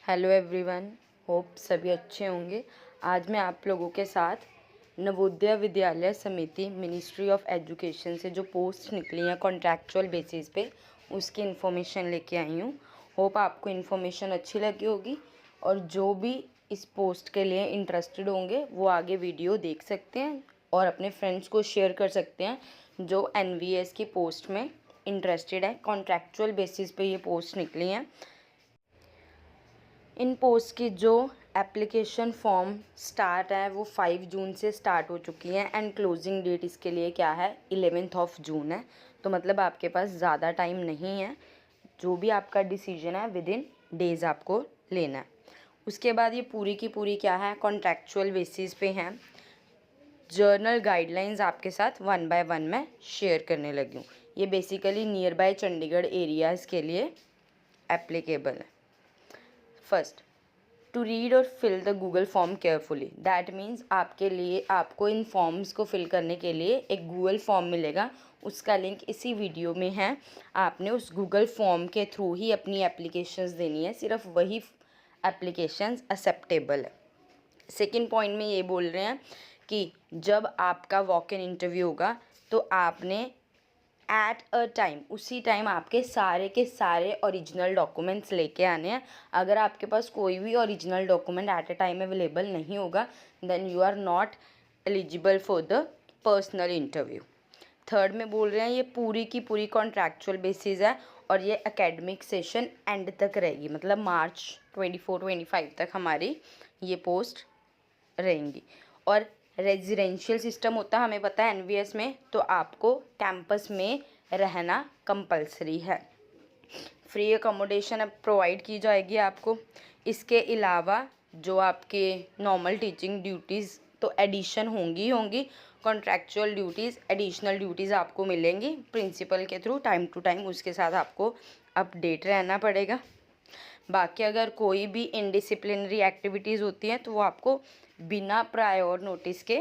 Hello everyone, hope सभी अच्छे होंगे। आज मैं आप लोगों के साथ नवोदय विद्यालय समिति मिनिस्ट्री ऑफ एजुकेशन से जो पोस्ट निकली हैं कॉन्ट्रैक्चुअल बेसिस पे, उसकी इन्फॉर्मेशन लेके आई हूँ। होप आपको इन्फॉर्मेशन अच्छी लगी होगी और जो भी इस पोस्ट के लिए इंटरेस्टेड होंगे वो आगे वीडियो देख सकते हैं और अपने फ्रेंड्स को शेयर कर सकते हैं जो एनवीएस की पोस्ट में इंटरेस्टेड है। कॉन्ट्रैक्चुअल बेसिस पे ये पोस्ट निकली हैं। इन पोस्ट की जो एप्लीकेशन फॉर्म स्टार्ट है वो 5 जून से स्टार्ट हो चुकी है एंड क्लोजिंग डेट इसके लिए क्या है 11 जून है। तो मतलब आपके पास ज़्यादा टाइम नहीं है, जो भी आपका डिसीजन है विद इन डेज़ आपको लेना है। उसके बाद ये पूरी की पूरी क्या है कॉन्ट्रैक्चुअल बेसिस पे हैं। जर्नल गाइडलाइंस आपके साथ 1 बाय 1 मैं शेयर करने लगी हूँ। ये basically near by Chandigarh areas के लिए एप्लीकेबल है। फर्स्ट, टू रीड और fill the Google form carefully. That means आपके लिए आपको इन फॉर्म्स को फिल करने के लिए एक गूगल फॉर्म मिलेगा, उसका लिंक इसी वीडियो में है। आपने उस गूगल फॉर्म के थ्रू ही अपनी एप्लीकेशंस देनी है, सिर्फ वही एप्लीकेशंस एक्सेप्टेबल है। सेकेंड पॉइंट में ये बोल रहे हैं कि जब आपका वॉक इन इंटरव्यू होगा तो आपने एट अ टाइम उसी टाइम आपके सारे के सारे ओरिजिनल डॉक्यूमेंट्स लेके आने हैं। अगर आपके पास कोई भी original document at a time available नहीं होगा then you are not eligible for the personal interview. Third में बोल रहे हैं ये पूरी की पूरी कॉन्ट्रैक्चुअल बेसिस है और ये एकेडमिक सेशन एंड तक रहेगी, मतलब मार्च 24-25 तक हमारी ये पोस्ट रहेंगी। और रेजिडेंशियल सिस्टम होता है हमें पता है एनवीएस में, तो आपको कैंपस में रहना कंपलसरी है। फ्री अकोमोडेशन अब प्रोवाइड की जाएगी आपको। इसके अलावा जो आपके नॉर्मल टीचिंग ड्यूटीज़ तो एडिशन होंगी कॉन्ट्रैक्चुअल ड्यूटीज़ एडिशनल ड्यूटीज़ आपको मिलेंगी प्रिंसिपल के थ्रू टाइम टू टाइम, उसके साथ आपको अपडेट रहना पड़ेगा। बाकी अगर कोई भी इनडिसिप्लिनरी एक्टिविटीज़ होती हैं तो वो आपको बिना प्रायर नोटिस के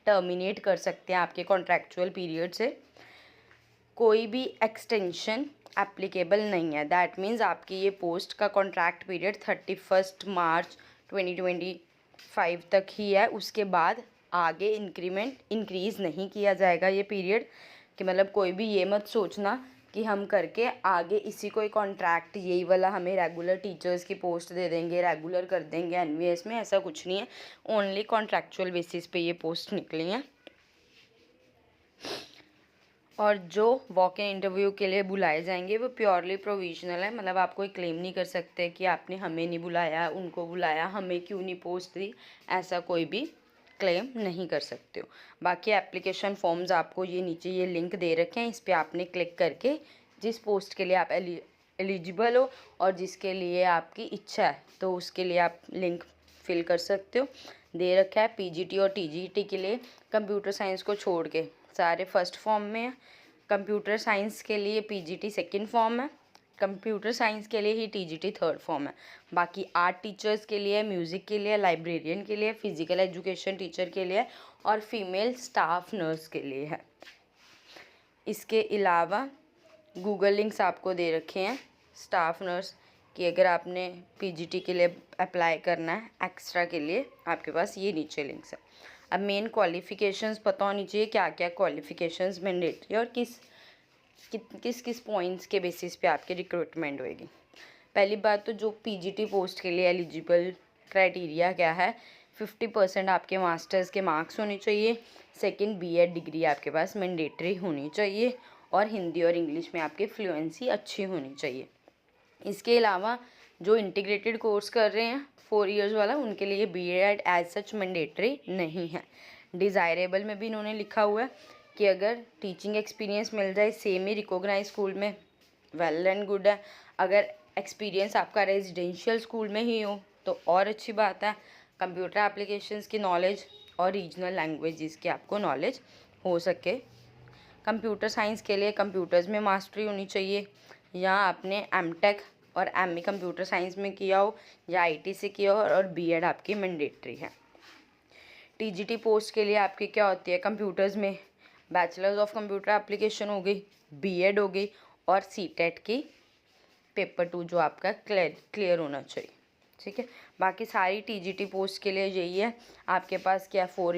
टर्मिनेट कर सकते हैं आपके कॉन्ट्रैक्चुअल पीरियड से। कोई भी एक्सटेंशन एप्लीकेबल नहीं है। दैट मीन्स आपकी ये पोस्ट का कॉन्ट्रैक्ट पीरियड 31 मार्च 2025 तक ही है। उसके बाद आगे इंक्रीज़ नहीं किया जाएगा ये पीरियड, कि मतलब कोई भी ये मत सोचना कि हम करके आगे इसी को कॉन्ट्रैक्ट यही वाला हमें रेगुलर टीचर्स की पोस्ट दे देंगे, रेगुलर कर देंगे एनवीएस में, ऐसा कुछ नहीं है। ओनली कॉन्ट्रैक्चुअल बेसिस पे ये पोस्ट निकली हैं। और जो वॉक इन इंटरव्यू के लिए बुलाए जाएंगे वो प्योरली प्रोविजनल है, मतलब आप कोई क्लेम नहीं कर सकते कि आपने हमें नहीं बुलाया, उनको बुलाया, हमें क्यों नहीं पोस्ट दी, ऐसा कोई भी क्लेम नहीं कर सकते हो। बाकी एप्लीकेशन फॉर्म्स आपको ये नीचे ये लिंक दे रखे हैं, इस पर आपने क्लिक करके जिस पोस्ट के लिए आप एलिजिबल हो और जिसके लिए आपकी इच्छा है तो उसके लिए आप लिंक फिल कर सकते हो। दे रखा है पीजीटी और टीजीटी के लिए कंप्यूटर साइंस को छोड़ के सारे फर्स्ट फॉर्म में है। कंप्यूटर साइंस के लिए पीजीटी सेकंड फॉर्म है, कंप्यूटर साइंस के लिए ही टीजीटी थर्ड फॉर्म है। बाकी आर्ट टीचर्स के लिए, म्यूज़िक के लिए, लाइब्रेरियन के लिए, फिजिकल एजुकेशन टीचर के लिए और फीमेल स्टाफ नर्स के लिए है। इसके अलावा गूगल लिंक्स आपको दे रखे हैं स्टाफ नर्स कि अगर आपने पीजीटी के लिए अप्लाई करना है एक्स्ट्रा के लिए, आपके पास ये नीचे लिंक्स है। अब मेन क्वालिफ़िकेशंस पता होनी चाहिए, क्या क्या क्वालिफ़िकेशंस मैंडेटरी और किस किस पॉइंट्स के बेसिस पे आपकी रिक्रूटमेंट होएगी। पहली बात तो जो पीजीटी पोस्ट के लिए एलिजिबल क्राइटेरिया क्या है, 50% आपके मास्टर्स के मार्क्स होने चाहिए। सेकंड, बीएड डिग्री आपके पास मैंडेटरी होनी चाहिए और हिंदी और इंग्लिश में आपकी फ्लुएंसी अच्छी होनी चाहिए। इसके अलावा जो इंटीग्रेटेड कोर्स कर रहे हैं 4 इयर्स वाला, उनके लिए बीएड एज सच मैंडेटरी नहीं है। डिज़ायरेबल में भी इन्होंने लिखा हुआ है कि अगर टीचिंग एक्सपीरियंस मिल जाए सेम ही रिकॉग्नाइज स्कूल में, वेल एंड गुड है। अगर एक्सपीरियंस आपका रेजिडेंशियल स्कूल में ही हो तो और अच्छी बात है। कंप्यूटर एप्लीकेशंस की नॉलेज और रीजनल लैंग्वेजेस की आपको नॉलेज हो सके। कंप्यूटर साइंस के लिए कंप्यूटर्स में मास्टरी होनी चाहिए, या आपने एमटेक और एमए कंप्यूटर साइंस में किया हो या आईटी से किया हो और बीएड आपकी मैंडेटरी है। टीजीटी पोस्ट के लिए आपकी क्या होती है, कंप्यूटर्स में बैचलर्स ऑफ कंप्यूटर एप्लीकेशन हो गई, बीएड हो गई और सीटेट की पेपर 2 जो आपका क्लियर होना चाहिए। ठीक है। बाकी सारी टीजीटी पोस्ट के लिए यही है, आपके पास क्या 4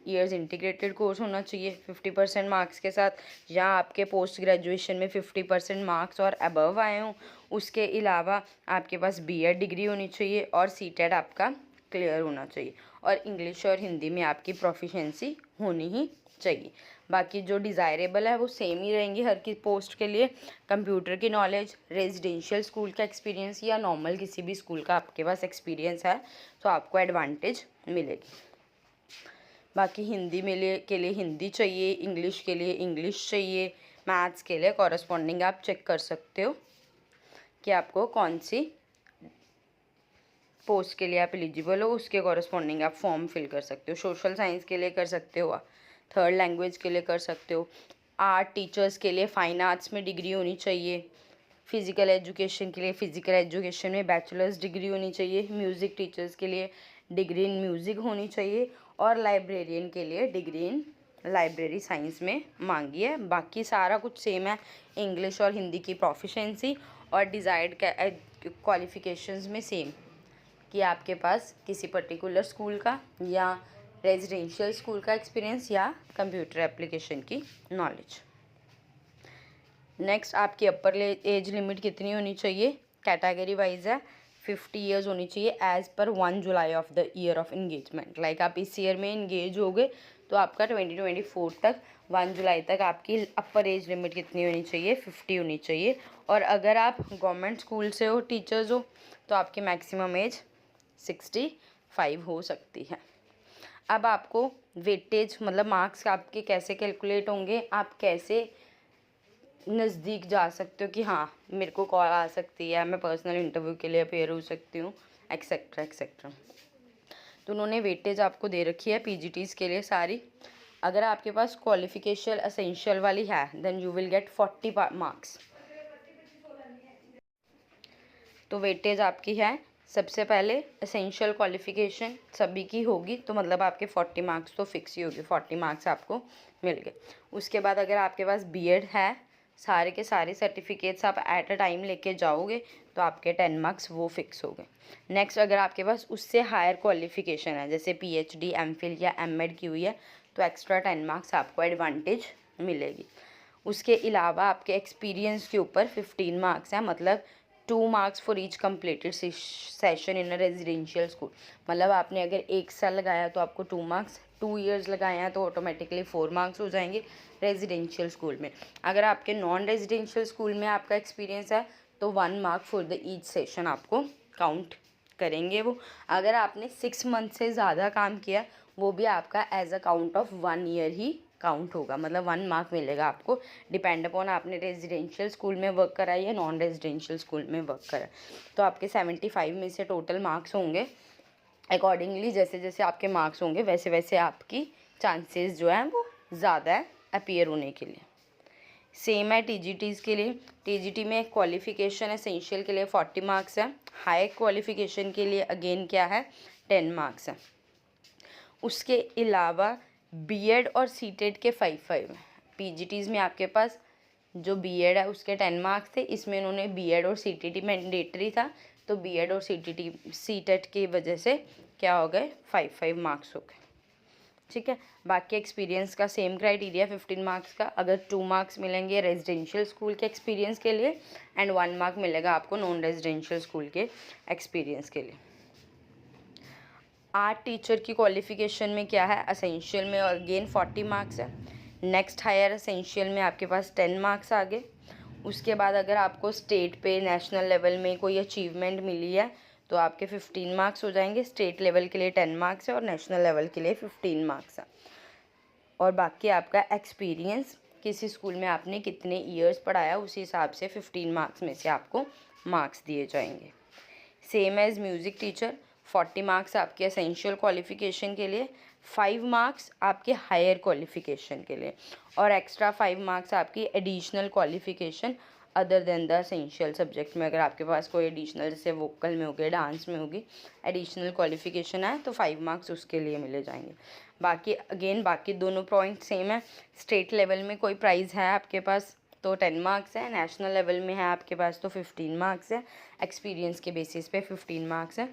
ईयर्स इंटीग्रेटेड कोर्स होना चाहिए 50% मार्क्स के साथ, या आपके पोस्ट ग्रेजुएशन में 50% मार्क्स और अबव आए हों। उसके अलावा आपके पास बीएड डिग्री होनी चाहिए और सीटेट आपका क्लियर होना चाहिए, और इंग्लिश और हिंदी में आपकी प्रोफिशिएंसी होनी ही चाहिए। बाकी जो डिज़ायरेबल है वो सेम ही रहेंगी हर की पोस्ट के लिए। कंप्यूटर की नॉलेज, रेजिडेंशियल स्कूल का एक्सपीरियंस या नॉर्मल किसी भी स्कूल का आपके पास एक्सपीरियंस है तो आपको एडवांटेज मिलेगी। बाकी हिंदी के लिए हिंदी चाहिए, इंग्लिश के लिए इंग्लिश चाहिए, मैथ्स के लिए कॉरस्पॉन्डिंग आप चेक कर सकते हो कि आपको कौन सी पोस्ट के लिए आप एलिजिबल हो, उसके कॉरस्पॉन्डिंग आप फॉर्म फिल कर सकते हो। सोशल साइंस के लिए कर सकते हो, थर्ड लैंग्वेज के लिए कर सकते हो, आर्ट टीचर्स के लिए फ़ाइन आर्ट्स में डिग्री होनी चाहिए, फ़िज़िकल एजुकेशन के लिए फ़िज़िकल एजुकेशन में बैचलर्स डिग्री होनी चाहिए, म्यूज़िक टीचर्स के लिए डिग्री इन म्यूज़िक होनी चाहिए, और लाइब्रेरियन के लिए डिग्री इन लाइब्रेरी साइंस में मांगी है। बाकी सारा कुछ सेम है, इंग्लिश और हिंदी की प्रोफिशिएंसी और डिज़ायर्ड क्वालिफ़िकेशंस में सेम, कि आपके पास किसी पर्टिकुलर स्कूल का या रेजिडेंशियल स्कूल का एक्सपीरियंस या कंप्यूटर एप्लीकेशन की नॉलेज। नेक्स्ट, आपकी अपर एज लिमिट कितनी होनी चाहिए, कैटेगरी वाइज है 50 ईयर्स होनी चाहिए as per 1 July of the year of engagement. Like आप इस ईयर में इंगेज हो गए तो आपका 2024 तक 1 जुलाई तक आपकी अपर एज लिमिट कितनी होनी चाहिए, 50 होनी चाहिए। और अगर आप गवर्नमेंट स्कूल से हो, टीचर्स हो, तो आपकी मैक्सिमम एज 65 हो सकती है। अब आपको वेटेज मतलब मार्क्स आपके कैसे कैलकुलेट होंगे, आप कैसे नज़दीक जा सकते हो कि हाँ मेरे को कॉल आ सकती है, मैं पर्सनल इंटरव्यू के लिए अपेयर हो सकती हूँ, एक्सेट्रा एक्सेट्रा। तो उन्होंने वेटेज आपको दे रखी है पीजीटीज़ के लिए सारी। अगर आपके पास क्वालिफिकेशन एसेंशियल वाली है then you will get 40 marks. तो वेटेज आपकी है, सबसे पहले एसेंशियल क्वालिफिकेशन सभी की होगी तो मतलब आपके 40 मार्क्स तो फिक्स ही होगी, 40 मार्क्स आपको मिल गए। उसके बाद अगर आपके पास बीएड है, सारे के सारे सर्टिफिकेट्स आप एट अ टाइम लेके जाओगे तो आपके 10 मार्क्स वो फिक्स हो गए। नेक्स्ट, अगर आपके पास उससे हायर क्वालिफिकेशन है जैसे पीएचडी, एमफिल या एमएड की हुई है तो एक्स्ट्रा 10 मार्क्स आपको एडवांटेज मिलेगी। उसके अलावा आपके एक्सपीरियंस के ऊपर 15 मार्क्स हैं, मतलब 2 marks for each completed session in a residential school. मतलब आपने अगर 1 साल लगाया तो आपको 2 मार्क्स, 2 ईयर्स लगाए हैं तो ऑटोमेटिकली 4 मार्क्स हो जाएंगे रेजिडेंशियल स्कूल में। अगर आपके नॉन रेजिडेंशियल स्कूल में आपका एक्सपीरियंस है तो 1 mark for the each session आपको काउंट करेंगे वो। अगर आपने 6 मंथ से ज़्यादा काम किया वो भी आपका as a count of 1 year ही काउंट होगा, मतलब 1 मार्क मिलेगा आपको, डिपेंड अपॉन आपने रेजिडेंशियल स्कूल में वर्क करा है या नॉन रेजिडेंशियल स्कूल में वर्क करा है। तो आपके 75 में से टोटल मार्क्स होंगे, अकॉर्डिंगली जैसे जैसे आपके मार्क्स होंगे वैसे वैसे आपकी चांसेस जो हैं वो ज़्यादा है अपीयर होने के लिए। सेम है टीजीटीज़ के लिए, टीजीटी में क्वालिफिकेशन एसेंशियल के लिए 40 मार्क्स है, हाई क्वालिफिकेशन के लिए अगेन क्या है 10 मार्क्स है। उसके अलावा बीएड और सीटेट के 5 हैं। पीजीटीज़ में आपके पास जो बीएड है उसके 10 मार्क्स थे, इसमें उन्होंने बीएड और सीटीटी मैंडेटरी था तो बीएड और सीटेट की वजह से क्या हो गए 5 मार्क्स हो गए। ठीक है। बाकी एक्सपीरियंस का सेम क्राइटेरिया 15 मार्क्स का, अगर 2 मार्क्स मिलेंगे रेजिडेंशियल स्कूल के एक्सपीरियंस के लिए एंड 1 मार्क मिलेगा आपको नॉन रेजिडेंशियल स्कूल के एक्सपीरियंस के लिए। आर्ट टीचर की क्वालिफिकेशन में क्या है, असेंशियल में अगेन 40 मार्क्स है। नेक्स्ट हायर असेंशियल में आपके पास 10 मार्क्स आ गए। उसके बाद अगर आपको स्टेट पे नेशनल लेवल में कोई अचीवमेंट मिली है तो आपके 15 मार्क्स हो जाएंगे। स्टेट लेवल के लिए 10 मार्क्स है और नेशनल लेवल के लिए 15 मार्क्स है। और बाकी आपका एक्सपीरियंस, किसी स्कूल में आपने कितने ईयर्स पढ़ाया उसी हिसाब से 15 मार्क्स में से आपको मार्क्स दिए जाएंगे। Same as music teacher 40 marks आपके एसेंशियल क्वालिफिकेशन के लिए, 5 मार्क्स आपके हायर क्वालिफिकेशन के लिए और एक्स्ट्रा 5 मार्क्स आपकी additional qualification other than the essential subject में। अगर आपके पास कोई एडिशनल जैसे वोकल में होगी, डांस में होगी, एडिशनल क्वालिफिकेशन है तो 5 मार्क्स उसके लिए मिले जाएंगे। बाकी अगेन बाकी दोनों पॉइंट सेम है। स्टेट लेवल में कोई प्राइज़ है आपके पास तो 10 मार्क्स है, नेशनल लेवल में है आपके पास तो 15 मार्क्स है, एक्सपीरियंस के बेसिस पे 15 मार्क्स है।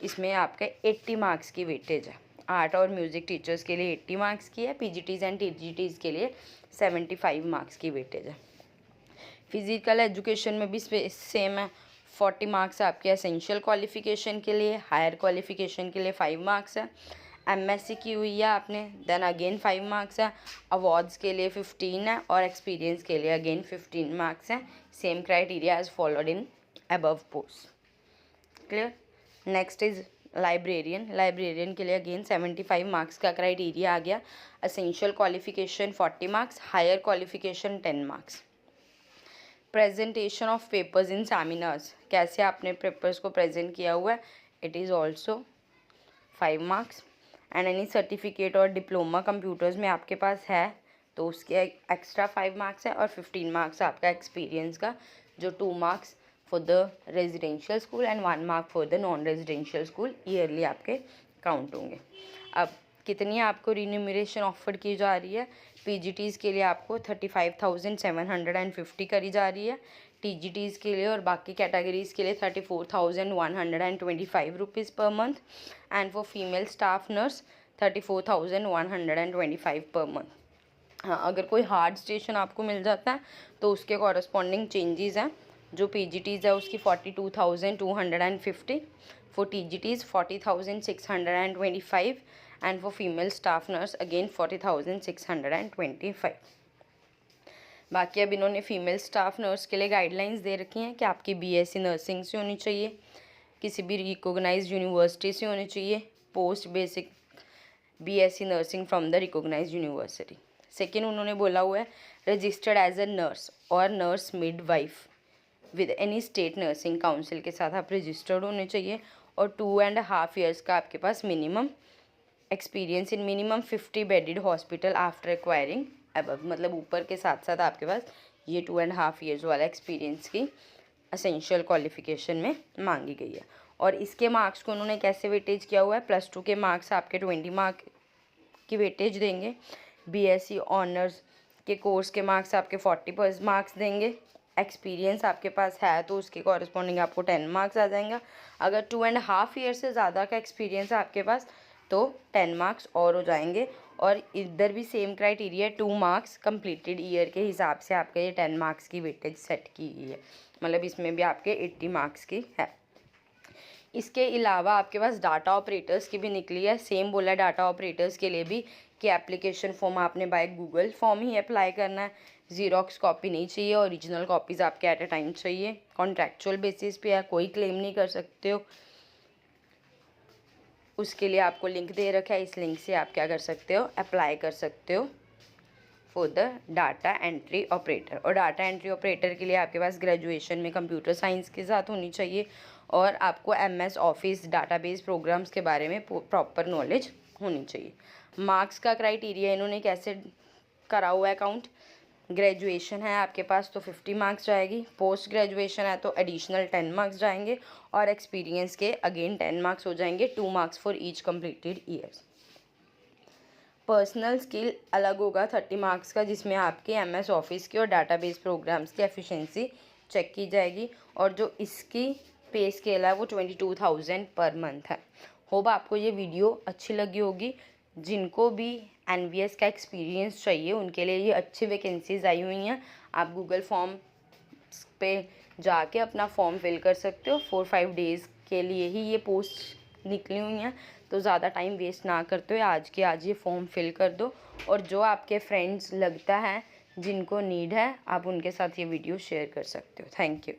इसमें आपका 80 मार्क्स की वेटेज है। आर्ट और म्यूज़िक टीचर्स के लिए 80 मार्क्स की है, पीजीटीज़ एंड टीजीटीज़ के लिए 75 मार्क्स की वेटेज है। फिजिकल एजुकेशन में भी सेम है, 40 मार्क्स आपके एसेंशियल क्वालिफिकेशन के लिए, हायर क्वालिफिकेशन के लिए 5 मार्क्स है। एमएससी की हुई है आपने, देन अगेन 5 मार्क्स है। अवार्ड्स के लिए 15 है और एक्सपीरियंस के लिए अगेन 15 मार्क्स है। Same criteria as followed in above post. Clear. Next is librarian के लिए अगेन 75 मार्क्स का क्राइटेरिया आ गया। Essential qualification 40 marks, higher qualification 10 marks. Presentation of papers in seminars, कैसे आपने पेपर्स को प्रेजेंट किया हुआ है, it is also 5 marks. And any certificate और डिप्लोमा कंप्यूटर्स में आपके पास है तो उसके एक्स्ट्रा 5 मार्क्स है और 15 मार्क्स आपका एक्सपीरियंस का, जो 2 marks for the residential school and 1 mark for the non residential school yearly आपके काउंट होंगे। अब कितनी आपको रिन्यूमरेशन ऑफर की जा रही है? पीजीटीज़ के लिए आपको 35,750 करी जा रही है, टीजीटीज़ के लिए और बाकी कैटेगरीज़ के लिए 34,125 rupees per month, and for female staff nurse 34,125 per month. हाँ, अगर कोई हार्ड स्टेशन आपको मिल जाता है तो उसके कॉरस्पॉन्डिंग चेंजेस हैं। जो पीजीटीज़ है उसकी 42,250, for TGTs 40,625 and for female staff nurse again 40,625। बाकी अब इन्होंने फीमेल स्टाफ नर्स के लिए गाइडलाइंस दे रखी हैं कि आपकी बीएससी नर्सिंग से होनी चाहिए, किसी भी रिकॉग्नाइज्ड यूनिवर्सिटी से होनी चाहिए, post basic BSc nursing from the recognised university. Second उन्होंने बोला हुआ है रजिस्टर्ड एज अ नर्स और nurse midwife with any state nursing council के साथ आप रजिस्टर्ड होने चाहिए, और 2.5 ईयर्स का आपके पास minimum experience in minimum 50 bedded hospital after acquiring above, मतलब ऊपर के साथ साथ आपके पास ये 2.5 ईयर्स वाला एक्सपीरियंस की एसेंशियल क्वालिफिकेशन में मांगी गई है। और इसके मार्क्स को उन्होंने कैसे वेटेज किया हुआ है? +2 के मार्क्स आपके 20 मार्क की वेटेज देंगे, बीएससी ऑनर्स के कोर्स के मार्क्स आपके 40 मार्क्स देंगे, एक्सपीरियंस आपके पास है तो उसके कॉरस्पॉन्डिंग आपको 10 मार्क्स आ जाएगा। अगर 2.5 ईयर से ज़्यादा का एक्सपीरियंस है आपके पास तो 10 मार्क्स और हो जाएंगे, और इधर भी same criteria 2 marks completed year के हिसाब से आपके ये 10 मार्क्स की वेटेज सेट की गई है, मतलब इसमें भी आपके 80 मार्क्स की है। इसके अलावा आपके पास डाटा ऑपरेटर्स की भी निकली है। सेम बोला है डाटा ऑपरेटर्स के लिए भी कि एप्लीकेशन फॉर्म आपने by Google form he apply करना है, ज़ीरॉक्स कॉपी नहीं चाहिए, ओरिजिनल कॉपीज़ आपके एट अ टाइम चाहिए, कॉन्ट्रैक्चुअल बेसिस पे है, कोई क्लेम नहीं कर सकते हो। उसके लिए आपको लिंक दे रखा है, इस लिंक से आप क्या कर सकते हो, अप्लाई कर सकते हो for the data entry operator. और डाटा एंट्री ऑपरेटर के लिए आपके पास ग्रेजुएशन में कंप्यूटर साइंस के साथ होनी चाहिए, और आपको एमएस ऑफिस डाटाबेस प्रोग्राम्स के बारे में प्रॉपर नॉलेज होनी चाहिए। मार्क्स का क्राइटेरिया इन्होंने कैसे करा हुआ है काउंट? ग्रेजुएशन है आपके पास तो 50 मार्क्स जाएगी, पोस्ट ग्रेजुएशन है तो एडिशनल 10 मार्क्स जाएंगे, और एक्सपीरियंस के अगेन 10 मार्क्स हो जाएंगे, 2 marks for each completed years. Personal skill अलग होगा 30 मार्क्स का, जिसमें आपके एमएस ऑफिस की और डाटाबेस प्रोग्राम्स की एफिशिएंसी चेक की जाएगी, और जो इसकी पे स्केल है वो 22,000 पर मंथ है। होप आपको ये वीडियो अच्छी लगी होगी। जिनको भी एनवीएस का एक्सपीरियंस चाहिए उनके लिए ये अच्छी वैकेंसीज आई हुई हैं। आप गूगल फॉर्म पे जाके अपना फॉर्म फिल कर सकते हो। 4-5 डेज़ के लिए ही ये पोस्ट निकली हुई हैं, तो ज़्यादा टाइम वेस्ट ना करते हुए आज के आज ये फॉर्म फिल कर दो, और जो आपके फ्रेंड्स लगता है जिनको नीड है आप उनके साथ ये वीडियो शेयर कर सकते हो। Thank you.